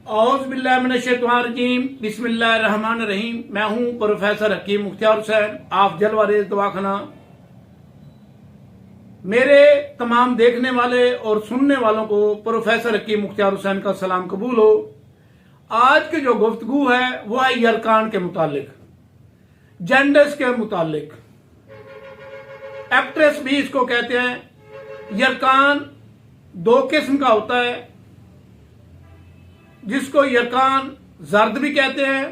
औज़ बिल्लाहि मिनश्शैतानिर्रजीम बिस्मिल्लाहिर्रहमानिर्रहीम। मैं हूं प्रोफेसर हकीम मुख्तियार हुसैन, आप जलवारेज दवाखाना। मेरे तमाम देखने वाले और सुनने वालों को प्रोफेसर हकीम मुख्तियार हुसैन का सलाम कबूल हो। आज की जो गुफ्तगू है वो है यरकान के मुतालिक, जेंडर्स के मुतालिक। एक्ट्रेस भी इसको कहते हैं। यरकान दो किस्म का होता है, जिसको यरकान जर्द भी कहते हैं,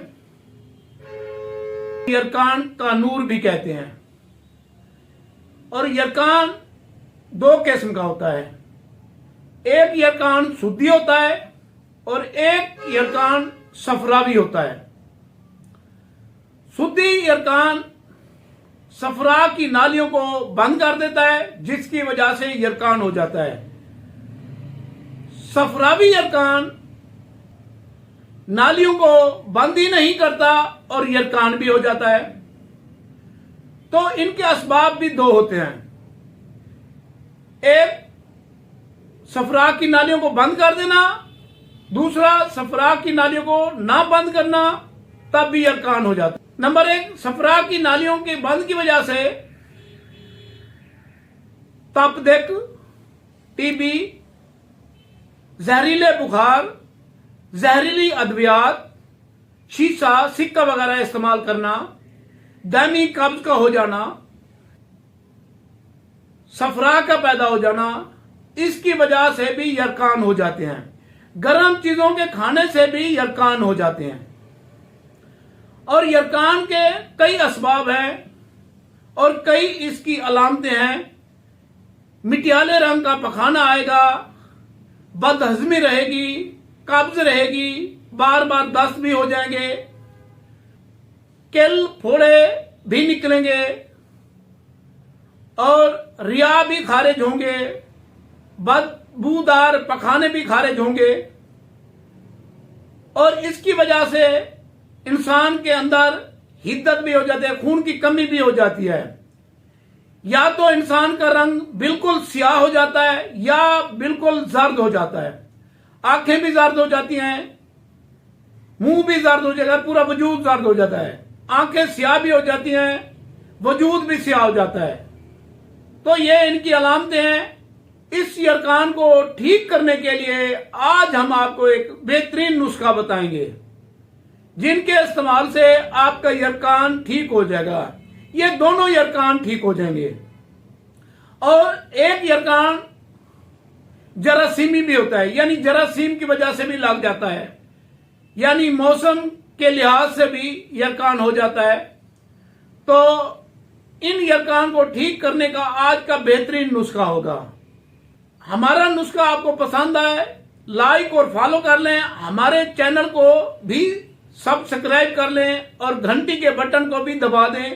यरकान कानूर भी कहते हैं। और यरकान दो किस्म का होता है, एक यरकान सुद्दी होता है और एक यरकान सफरावी होता है। सुद्दी यरकान सफरा की नालियों को बंद कर देता है, जिसकी वजह से यरकान हो जाता है। सफरावी यरकान नालियों को बंद ही नहीं करता और यरकान भी हो जाता है। तो इनके असबाब भी दो होते हैं, एक सफरा की नालियों को बंद कर देना, दूसरा सफरा की नालियों को ना बंद करना, तब भी यरकान हो जाता है। नंबर एक, सफरा की नालियों के बंद की वजह से तपदिक, टीबी, जहरीले बुखार, जहरीली अद्वियात, शीशा, सिक्का वगैरह इस्तेमाल करना, दामी कब्ज का हो जाना, सफरा का पैदा हो जाना, इसकी वजह से भी यरकान हो जाते हैं। गर्म चीजों के खाने से भी यरकान हो जाते हैं। और यरकान के कई असबाब हैं और कई इसकी अलामतें हैं। मिटियाले रंग का पखाना आएगा, बदहजमी रहेगी, कब्ज रहेगी, बार बार दस्त भी हो जाएंगे, किल फोड़े भी निकलेंगे और रिया भी खारिज होंगे, बदबूदार पखाने भी खारिज होंगे। और इसकी वजह से इंसान के अंदर हिद्दत भी हो जाती है, खून की कमी भी हो जाती है। या तो इंसान का रंग बिल्कुल स्याह हो जाता है या बिल्कुल जर्द हो जाता है। आंखें भी जर्द हो जाती हैं, मुंह भी जर्द हो जाता है, पूरा वजूद जर्द हो जाता है। आंखें स्याह भी हो जाती हैं, वजूद भी स्याह हो जाता है। तो ये इनकी अलामतें हैं। इस यरकान को ठीक करने के लिए आज हम आपको एक बेहतरीन नुस्खा बताएंगे, जिनके इस्तेमाल से आपका यरकान ठीक हो जाएगा। ये दोनों यरकान ठीक हो जाएंगे। और एक यरकान जरासीमी भी होता है, यानी जरासीम की वजह से भी लग जाता है, यानी मौसम के लिहाज से भी यरकान हो जाता है। तो इन यरकान को ठीक करने का आज का बेहतरीन नुस्खा होगा। हमारा नुस्खा आपको पसंद आए, लाइक और फॉलो कर लें, हमारे चैनल को भी सब्सक्राइब कर लें और घंटी के बटन को भी दबा दें,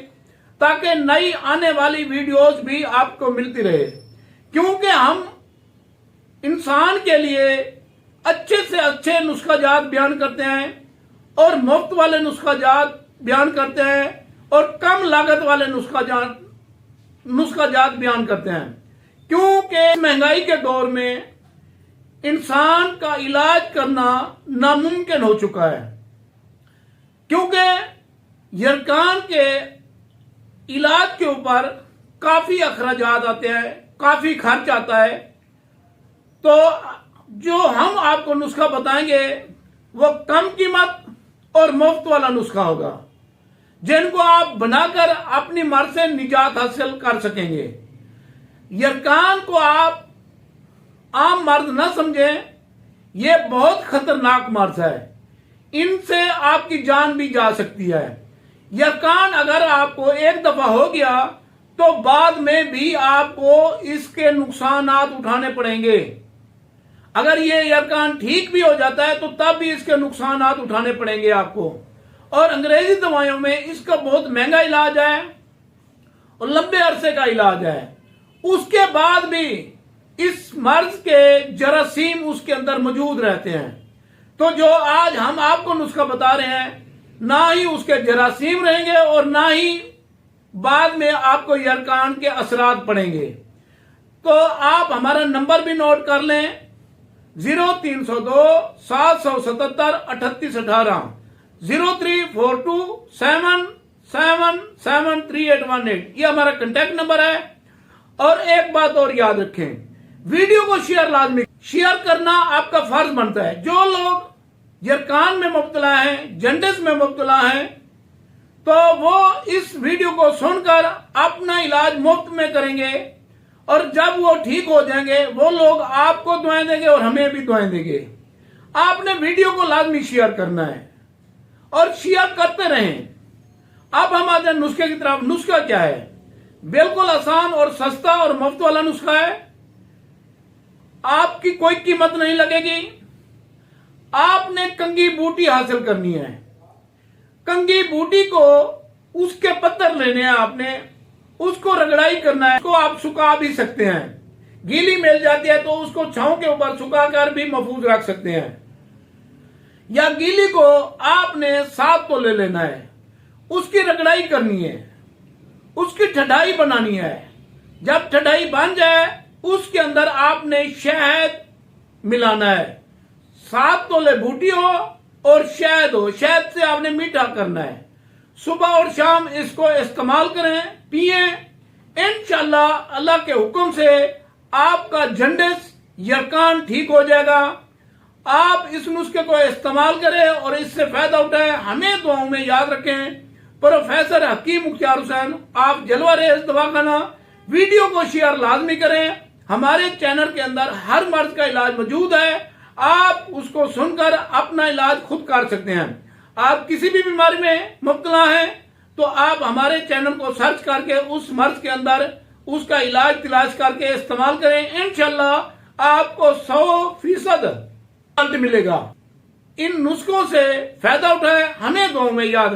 ताकि नई आने वाली वीडियोस भी आपको मिलती रहे। क्योंकि हम इंसान के लिए अच्छे से अच्छे नुस्खाजात बयान करते हैं और मुफ्त वाले नुस्खाजात बयान करते हैं और कम लागत वाले नुस्खाजात बयान करते हैं। क्योंकि महंगाई के दौर में इंसान का इलाज करना नामुमकिन हो चुका है। क्योंकि यरकान के इलाज के ऊपर काफी अखराजात आते हैं, काफी खर्च आता है। तो जो हम आपको नुस्खा बताएंगे वो कम कीमत और मुफ्त वाला नुस्खा होगा, जिनको आप बनाकर अपनी मर्ज से निजात हासिल कर सकेंगे। यरकान को आप आम मर्ज न समझें, ये बहुत खतरनाक मर्ज है। इनसे आपकी जान भी जा सकती है। यरकान अगर आपको एक दफा हो गया तो बाद में भी आपको इसके नुकसानात उठाने पड़ेंगे। अगर ये यरकान ठीक भी हो जाता है तो तब भी इसके नुकसानात उठाने पड़ेंगे आपको। और अंग्रेजी दवाइयों में इसका बहुत महंगा इलाज है और लंबे अरसे का इलाज है। उसके बाद भी इस मर्ज के जरासीम उसके अंदर मौजूद रहते हैं। तो जो आज हम आपको नुस्खा बता रहे हैं, ना ही उसके जरासीम रहेंगे और ना ही बाद में आपको यरकान के असरात पड़ेंगे। तो आप हमारा नंबर भी नोट कर लें, 0302-777-3818, 0342-777-3818, ये हमारा कांटेक्ट नंबर है। और एक बात और याद रखें, वीडियो को शेयर लाजमी, शेयर करना आपका फर्ज बनता है। जो लोग जरकान में मुब्तला हैं, जंडिस में मुब्तला हैं, तो वो इस वीडियो को सुनकर अपना इलाज मुफ्त में करेंगे, और जब वो ठीक हो जाएंगे वो लोग आपको दुआएं देंगे और हमें भी दुआएं देंगे। आपने वीडियो को लाजमी शेयर करना है और शेयर करते रहें। अब हम आते हैं नुस्खे की तरफ। नुस्खा क्या है? बिल्कुल आसान और सस्ता और मुफ्त वाला नुस्खा है। आपकी कोई कीमत नहीं लगेगी। आपने कंगी बूटी हासिल करनी है। कंगी बूटी को, उसके पत्थर लेने हैं आपने, उसको रगड़ाई करना है। उसको आप सुखा भी सकते हैं, गीली मिल जाती है तो उसको छांव के ऊपर सुखाकर भी महफूज रख सकते हैं। या गीली को आपने 7 तोले लेना है, उसकी रगड़ाई करनी है, उसकी ठंडाई बनानी है। जब ठंडाई बन जाए उसके अंदर आपने शहद मिलाना है। 7 तोले बूटी हो और शहद हो, शहद से आपने मीठा करना है। सुबह और शाम इसको इस्तेमाल करें, पिए। इंशाअल्लाह अल्लाह के हुक्म से आपका जंडिस, यरकान ठीक हो जाएगा। आप इस नुस्खे को इस्तेमाल करें और इससे फायदा उठाएं। हमें दुआओं में याद रखें। प्रोफेसर हकीम मुख्तार हुसैन, आप जलवा रेज दवाखाना। वीडियो को शेयर लाजमी करें। हमारे चैनल के अंदर हर मर्ज का इलाज मौजूद है। आप उसको सुनकर अपना इलाज खुद कर सकते हैं। आप किसी भी बीमारी में मुब्तला हैं तो आप हमारे चैनल को सर्च करके उस मर्ज के अंदर उसका इलाज तलाश करके इस्तेमाल करें। इंशाअल्लाह आपको 100% रिजल्ट मिलेगा। इन नुस्खों से फायदा उठाएं। हमें दुआओं में याद